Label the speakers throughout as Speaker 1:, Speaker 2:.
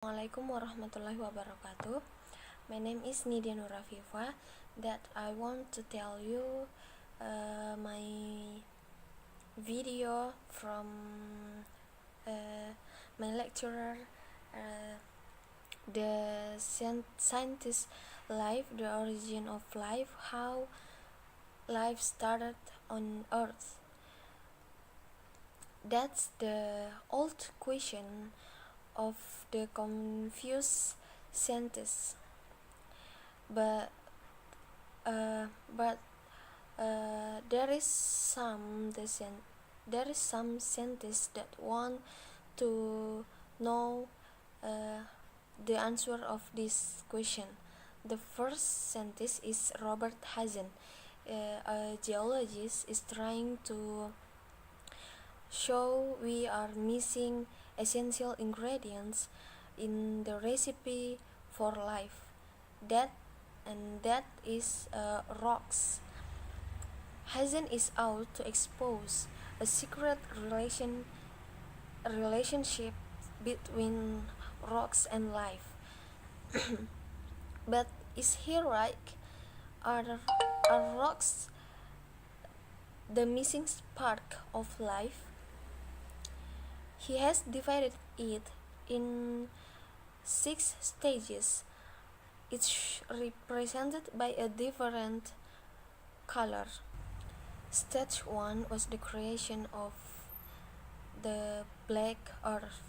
Speaker 1: Assalamualaikum warahmatullahi wabarakatuh. My name is Nidya Nurafifah. That I want to tell you my video from my lecturer, the scientist life, the origin of life, how life started on Earth. That's the old question of the confused scientists, but there is some scientists that want to know the answer of this question. The first scientist is Robert Hazen. A geologist is trying to show we are missing essential ingredients in the recipe for life. That is rocks. Hazen is out to expose a secret relationship between rocks and life. But is he right? Are rocks the missing spark of life? He has divided it in 6 stages, each represented by a different color. Stage 1 was the creation of the black earth.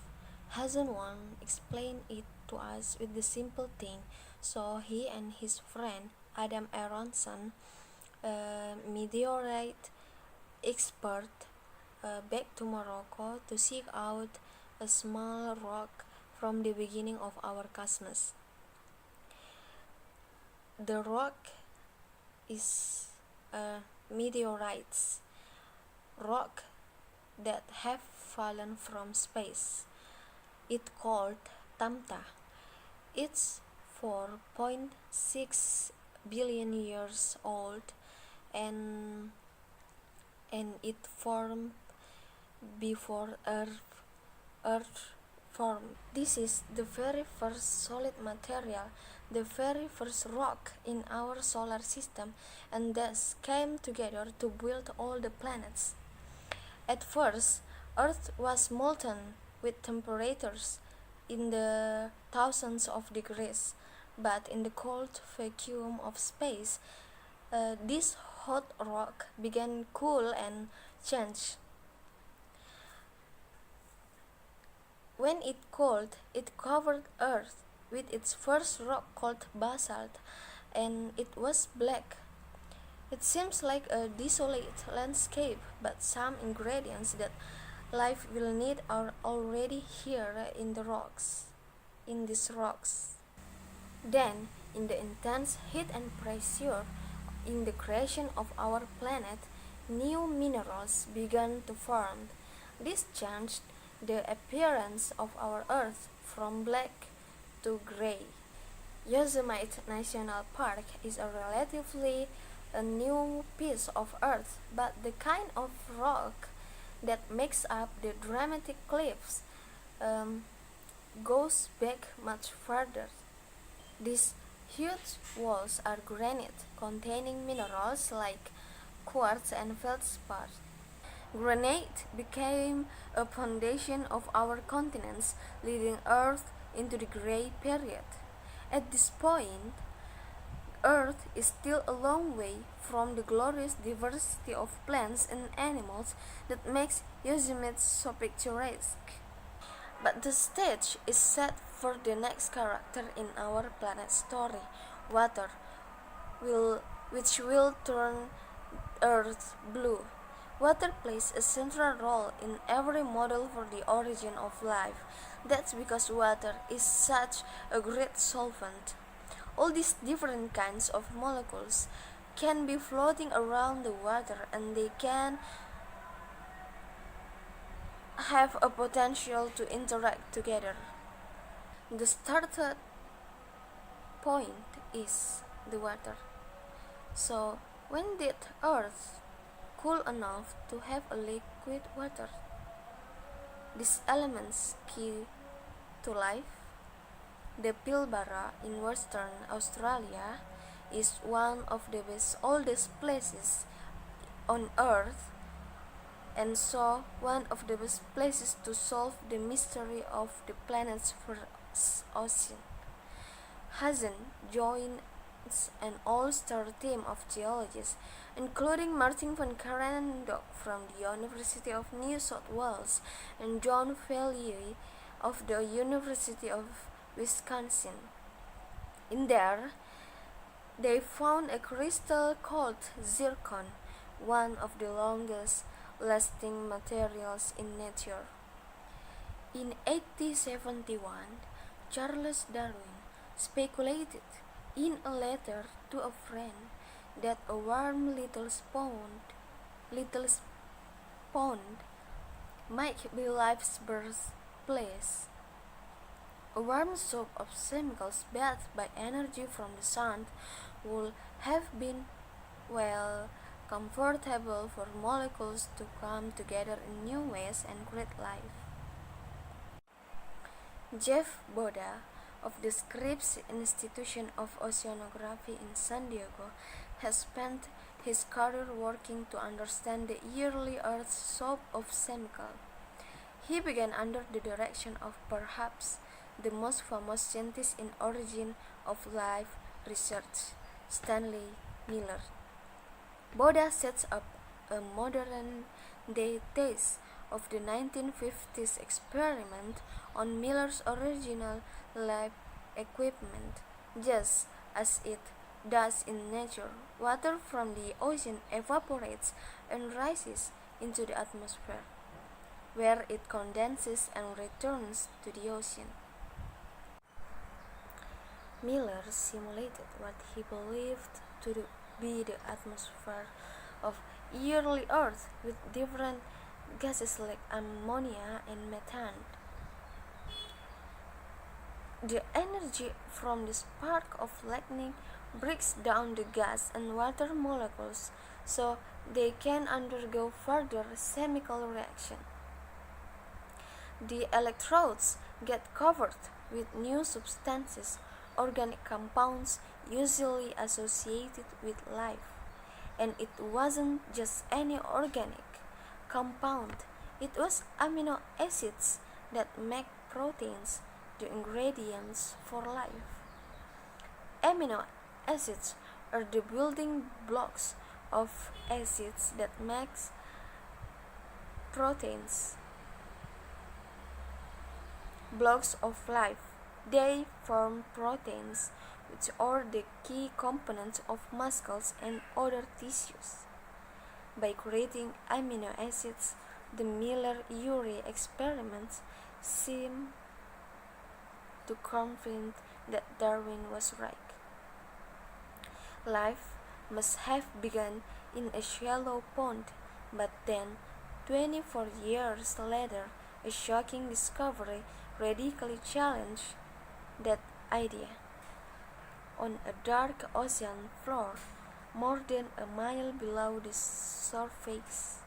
Speaker 1: Hazen one explained it to us with the simple thing, so he and his friend Adam Aronson, a meteorite expert, back to Morocco to seek out a small rock from the beginning of our cosmos. The rock is meteorites, rock that have fallen from space. It called Tamta. It's 4.6 billion years old, and it formed before Earth formed. This is the very first solid material, the very first rock in our solar system, and thus came together to build all the planets. At first, Earth was molten with temperatures in the thousands of degrees, but in the cold vacuum of space, this hot rock began cool and change. When it cooled, it covered Earth with its first rock called basalt, and it was black. It seems like a desolate landscape, but some ingredients that life will need are already here in these rocks. Then, in the intense heat and pressure in the creation of our planet, new minerals began to form. This changed the appearance of our Earth from black to gray. Yosemite National Park is a relatively new piece of Earth, but the kind of rock that makes up the dramatic cliffs goes back much further. These huge walls are granite, containing minerals like quartz and feldspar. Granite became a foundation of our continents, leading Earth into the Gray period. At this point, Earth is still a long way from the glorious diversity of plants and animals that makes Yosemite so picturesque. But the stage is set for the next character in our planet's story, water, which will turn Earth blue. Water plays a central role in every model for the origin of life. That's because water is such a great solvent. All these different kinds of molecules can be floating around the water, and they can have a potential to interact together. The starting point is the water. So, when did Earth cool enough to have a liquid water? These elements key to life. The Pilbara in Western Australia is one of the oldest places on Earth, and so one of the best places to solve the mystery of the planet's first ocean. Hazen joins an all-star team of geologists, including Martin van Kerendonk from the University of New South Wales and John Valliere of the University of Wisconsin. In there, they found a crystal called zircon, one of the longest lasting materials in nature. In 1871, Charles Darwin speculated in a letter to a friend that a warm little pond might be life's birthplace. A warm soup of chemicals bathed by energy from the sun would have been, well, comfortable for molecules to come together in new ways and create life. Jeff Boda of the Scripps Institution of Oceanography in San Diego has spent his career working to understand the early Earth's soup of chemicals. He began under the direction of perhaps the most famous scientist in origin of life research, Stanley Miller. Boda sets up a modern-day test of the 1950s experiment on Miller's original lab equipment. Just as it does in nature, water from the ocean evaporates and rises into the atmosphere, where it condenses and returns to the ocean. Miller simulated what he believed to be the atmosphere of early Earth with different gases like ammonia and methane. The energy from the spark of lightning breaks down the gas and water molecules so they can undergo further chemical reaction. The electrodes get covered with new substances, organic compounds usually associated with life. And it wasn't just any organic compound, it was amino acids that make proteins, the ingredients for life. Amino acids are the building blocks of acids that makes proteins. Blocks of life. They form proteins, which are the key components of muscles and other tissues. By creating amino acids, the Miller-Urey experiments seem to confirm that Darwin was right. Life must have begun in a shallow pond, but then, 24 years later, a shocking discovery radically challenged that idea. On a dark ocean floor, more than a mile below the surface,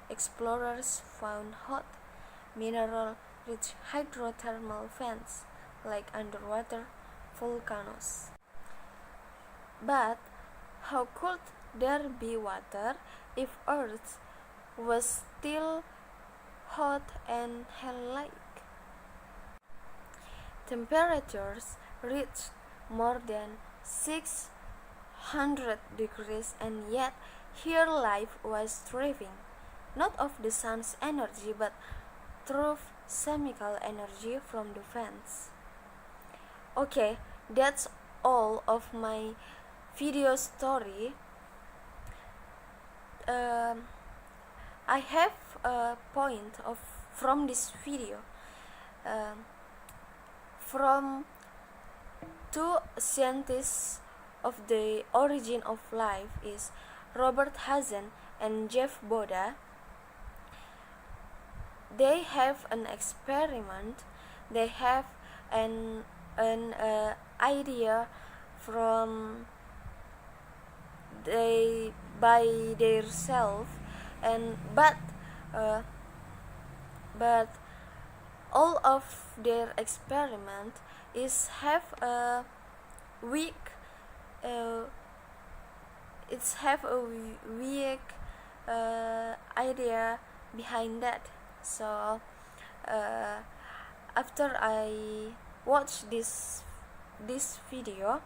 Speaker 1: explorers found hot, mineral-rich hydrothermal vents like underwater volcanoes. But how could there be water if Earth was still hot and hell-like? Temperatures reached more than 600 degrees, and yet here life was thriving, not of the sun's energy but through chemical energy from the vents. Okay, that's all of my video story. I have a point from this video. From two scientists of the origin of life is Robert Hazen and Jeff Boda. They have an experiment. They have an idea from by themselves, and but all of their experiment is have a weak weak idea behind that. So after I watch this video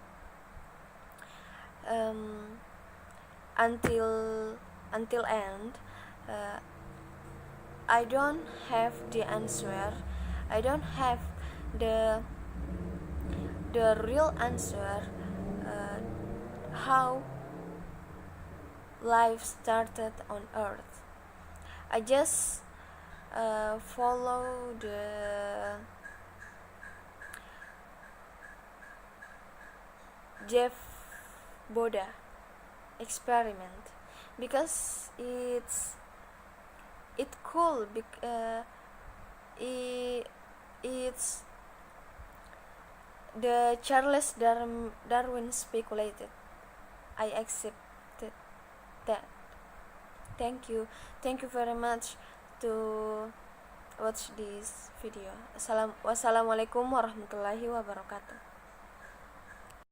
Speaker 1: until end, I don't have the answer. I don't have the real answer how life started on Earth. I just follow the Jeff Boda experiment because it's cool. It's the Charles Darwin speculated. I accepted that. Thank you very much to watch this video. Wassalamualaikum warahmatullahi wabarakatuh.